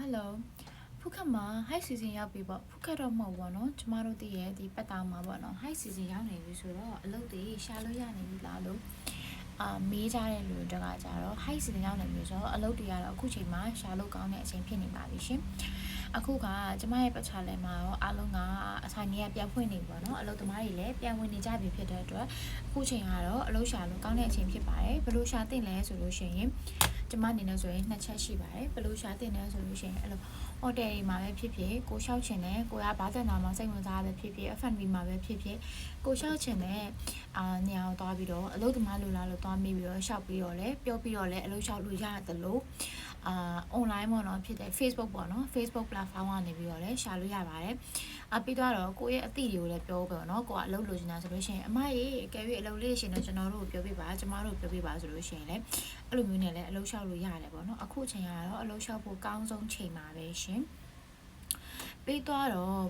Hello ဖုခတ်မှာ high season ရောက်ပြီပေါ့ဖုခတ်တော့မဟုတ်ဘောနော်ကျမတို့တည်းရဲ့ဒီပတ်တာမှာပေါ့နော် high season ရောက်နေပြီဆိုတော့အလုပ်တွေရှာလို့ရနေပြီလားလို့မေးကြတဲ့လူတွေကကြတော့ high season ရောက်နေပြီဆိုတော့အလုပ်တွေကတော့အခုချိန်မှာရှာလို့ကောင်းတဲ့အချိန်ဖြစ်နေပါပြီရှင်အခုကကျမရဲ့ပတ်ချာလဲမှာရောအားလုံးကအဆိုင်ကြီးကပြန်ဖွင့်နေပြီပေါ့နော်အလုပ်သမားတွေလည်းပြန်ဝင်နေကြပြီဖြစ်တဲ့အတွက်အခုချိန်ကတော့အလုပ်ရှာလို့ကောင်းတဲ့အချိန်ဖြစ်ပါတယ်ဘယ်လိုရှာသင့်လဲဆိုလို့ရှိရင်ကျမအနေနဲ့ဆိုရင်နှစ်ချက်ရှိပါတယ်ဘယ်လိုရှာသင့်လဲဆိုလို့ရှိရင်အဲ့လိုဟိုတယ်တွေမှာပဲဖြစ်ဖြစ်ကိုလျှောက်ချင်တယ်ကိုကဘာသက်နာမှာစိတ်ဝင်စားပဲဖြစ်ဖြစ် F&B မှာပဲဖြစ်ဖြစ်ကိုလျှောက်ချင်တဲ့နေရာကိုသွားပြီးတော့အလုပ်သမားလိုလားလို့သွားမိပြီးတော့ရှောက်ပြီးတော့လဲပြောပြီးတော့လဲအလုပ်လျှောက်လို့ရတယ်လို့online ပေါ့နော်ဖြစ်တဲ့ Facebook ပေါ့နော် Facebook platform ကနေပြီးတော့လဲရှာလို့ရပါတယ်ပြီးတော့ကိုယ့်ရဲ့အသည့်တွေကိုလည်းပြောပေါ့နော်ကိုကအလုပ်လိုချင်တာဆိုလို့ရှိရင်အမရေအကယ်၍အလုပ်လေးရှင်တော့ကျွန်တော်တို့ကိုပြောပြပါကျမတို့ပြောပြပါဆိုလို့ရှိရင်လည်းအဲ့လိုမျိုးနဲ့လည်းအလုပ်လျှောက်လို့ရတယ်ပေါ့နော်အခုချိန်ကတော့အလုပ်လျှောက်ဖို့ကောင်းဆုံးချိန်ပါပဲရှင်ပြီးတော့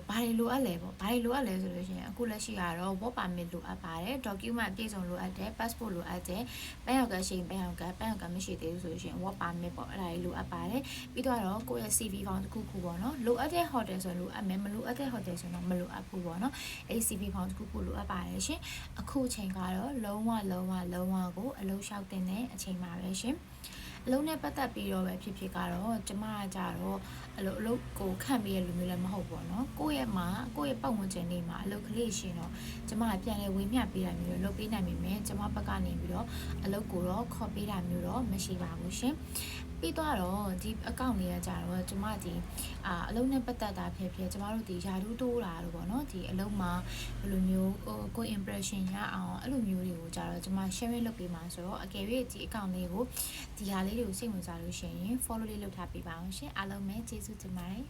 ဘာတွေလိုအပ်လဲပေါ့ဘာတွေလိုအပ်လဲဆိုလို့ရှိရင်အခုလက်ရှိကတော့ work permit လိုအပ်ပါတယ် document ပြည့်စုံလိုအပ်တယ် passport လိုအပ်တယ်ပန်းရောက်ကရှိရင်ပန်းရောက်ကမရှိသေးဘူးဆိုလို့ရှိရင် work permit ပေါ့အဲ့ဒါတွေလိုအပ်ပါတယ်ပြီးတော့ကိုယ့်ရဲ့ CV form တစ်ခုခုပေါ့နော်လိုအပ်တဲ့ hotel ဆိုလိုအပ်မယ်မလိုအပ်တဲ့ hotel ဆိုတော့မလိုအပ်ဘူးပေါ့နော်အဲ့ CV form တစ်ခုခုလိုအပ်ပါတယ်ရှင်အခုချိန်ကတော့လုံးဝကိုအလုပ်လျှောက်တဲ့အချိန်ပါပဲရှင်အလုံးနဲ့ပတ်သက်ပြီးတော့ပဲဖြစ်ဖြစ်ကတော့ကျမကကြတော့အလုပ်ကိုခန့်ပြီးရလူမျိုးလည်းမဟုတ်ပေါ့နော်ကိုယ့်ရဲ့ပတ်ဝန်းကျင်လေးမှာအလုပ်ကလေးရှင်တော့ကျမကပြန်လဲဝေမျှပေးတာမျိုးလုပ်ပေးနိုင်မိမယ်ကျမဘက်ကနေပြီးတော့အလုပ်ကိုတော့ခေါ်ပေးတာမျိုးတော့မရှိပါဘူးရှင်ပြီးတော့ဒီအကောင့်လေးကကြတော့ကျမဒီအလုပ်နဲ့ပတ်သက်တာဖြစ်ဖြစ်ကျမတို့ဒီယာတူးတိုးတာလို့ပေါ့နော်ဒီအလုပ်မှာဘယ်လိုမျိုးကို impression ရအောင်အဲ့လိုမျိုးတွေကိုကြတော့ကျမ share လုပ်ပေးမှာဆိုတော့အကယ်၍ဒီအကောင့်လေးကိုဒီဟာလေးတွေကိုစိတ်ဝင်စားလို့ရှိရင် follow လေးလုပ်ထားပေးပါအောင်ရှင်အားလုံးပဲကျေးဇူးတင်ပါတယ်